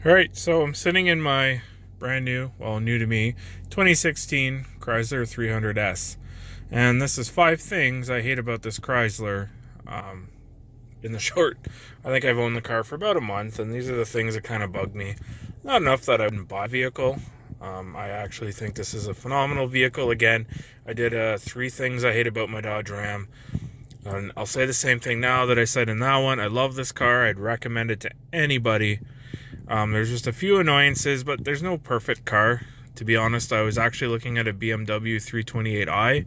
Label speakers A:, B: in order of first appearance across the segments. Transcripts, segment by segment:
A: Alright, so I'm sitting in my brand new, well, new to me, 2016 Chrysler 300S. And this is 5 things I hate about this Chrysler. In the short, I think I've owned the car for about a month, and these are the things that kind of bug me. Not enough that I wouldn't buy a vehicle. I actually think this is a phenomenal vehicle. Again, I did 3 things I hate about my Dodge Ram. And I'll say the same thing now that I said in that one. I love this car. I'd recommend it to anybody. There's just a few annoyances, but there's no perfect car. To be honest, I was actually looking at a BMW 328i,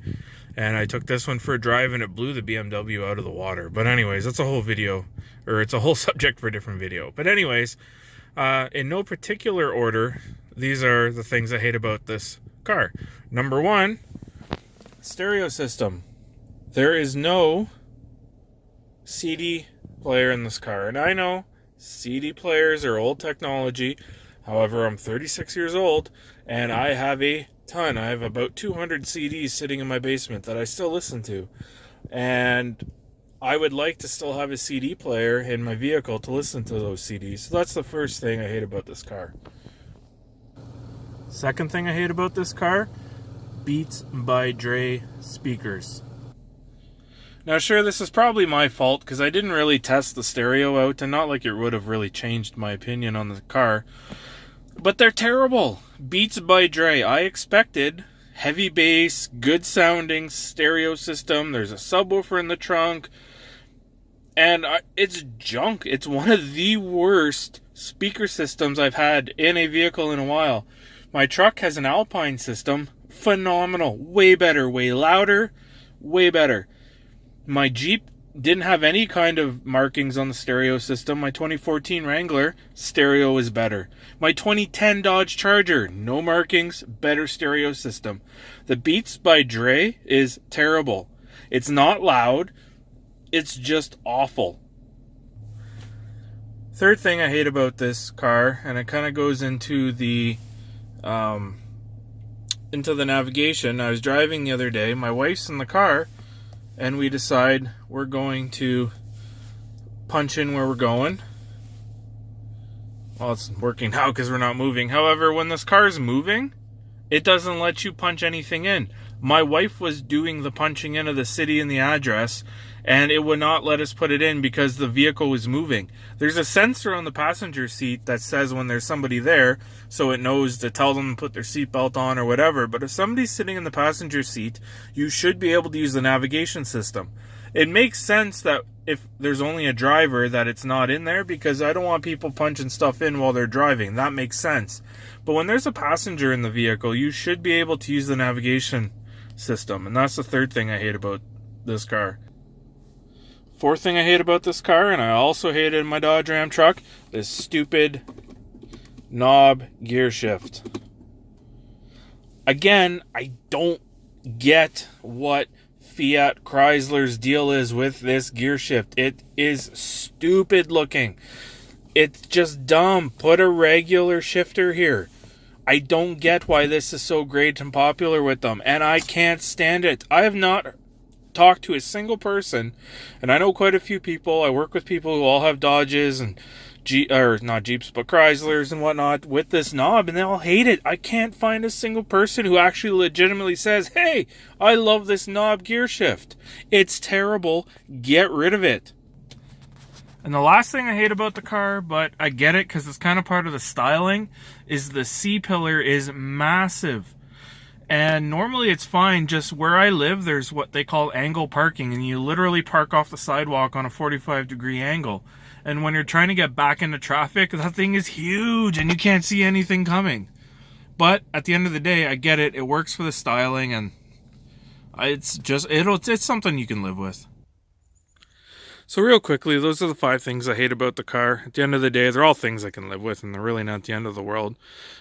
A: and I took this one for a drive, and it blew the BMW out of the water. But anyways, that's a whole video, or it's a whole subject for a different video. But anyways, in no particular order, these are the things I hate about this car. Number 1, stereo system. There is no CD player in this car, and I know CD players are old technology. However, I'm 36 years old, and I have a ton. I have about 200 CDs sitting in my basement that I still listen to. And I would like to still have a CD player in my vehicle to listen to those CDs. So that's the first thing I hate about this car. Second thing I hate about this car, Beats by Dre speakers. Now, sure, this is probably my fault because I didn't really test the stereo out, and not like it would have really changed my opinion on the car. But they're terrible. Beats by Dre. I expected heavy bass, good sounding stereo system. There's a subwoofer in the trunk. And it's junk. It's one of the worst speaker systems I've had in a vehicle in a while. My truck has an Alpine system. Phenomenal. Way better. Way louder. Way better. My Jeep didn't have any kind of markings on the stereo system. My 2014 Wrangler, stereo is better. My 2010 Dodge Charger, no markings, better stereo system. The Beats by Dre is terrible. It's not loud. It's just awful. Third thing I hate about this car, and it kind of goes into the navigation. I was driving the other day. My wife's in the car, and we decide we're going to punch in where we're going. Well, it's working now because we're not moving. However, when this car is moving, it doesn't let you punch anything in. My wife was doing the punching in of the city and the address, and it would not let us put it in because the vehicle was moving. There's a sensor on the passenger seat that says when there's somebody there, so it knows to tell them to put their seatbelt on or whatever. But if somebody's sitting in the passenger seat, you should be able to use the navigation system. It makes sense that if there's only a driver that it's not in there, because I don't want people punching stuff in while they're driving. That makes sense. But when there's a passenger in the vehicle, you should be able to use the navigation system. And that's the third thing I hate about this car. Fourth thing I hate about this car, and I also hate it in my Dodge Ram truck, this stupid knob gear shift. Again, I don't get what Fiat Chrysler's deal is with this gear shift. It is stupid looking. It's just dumb. Put a regular shifter here. I don't get why this is so great and popular with them, and I can't stand it. I have not talked to a single person, and I know quite a few people. I work with people who all have Dodges and not Jeeps, but Chryslers and whatnot with this knob, and they all hate it. I can't find a single person who actually legitimately says, hey, I love this knob gear shift. It's terrible. Get rid of it. And the last thing I hate about the car, but I get it because it's kind of part of the styling, is the C-pillar is massive. And normally it's fine. Just where I live, there's what they call angle parking, and you literally park off the sidewalk on a 45-degree angle. And when you're trying to get back into traffic, that thing is huge and you can't see anything coming. But at the end of the day, I get it. It works for the styling, and it's something you can live with. So real quickly, those are the 5 things I hate about the car. At the end of the day, they're all things I can live with, and they're really not the end of the world.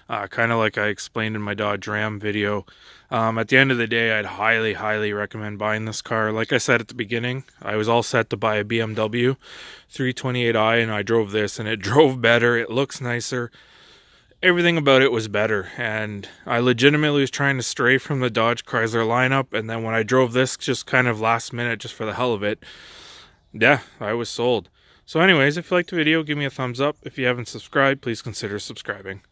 A: Kind of like I explained in my Dodge Ram video. At the end of the day, I'd highly, highly recommend buying this car. Like I said at the beginning, I was all set to buy a BMW 328i, and I drove this, and it drove better. It looks nicer. Everything about it was better, and I legitimately was trying to stray from the Dodge Chrysler lineup, and then when I drove this just kind of last minute, just for the hell of it, yeah, I was sold. So anyways, if you liked the video, give me a thumbs up. If you haven't subscribed, please consider subscribing.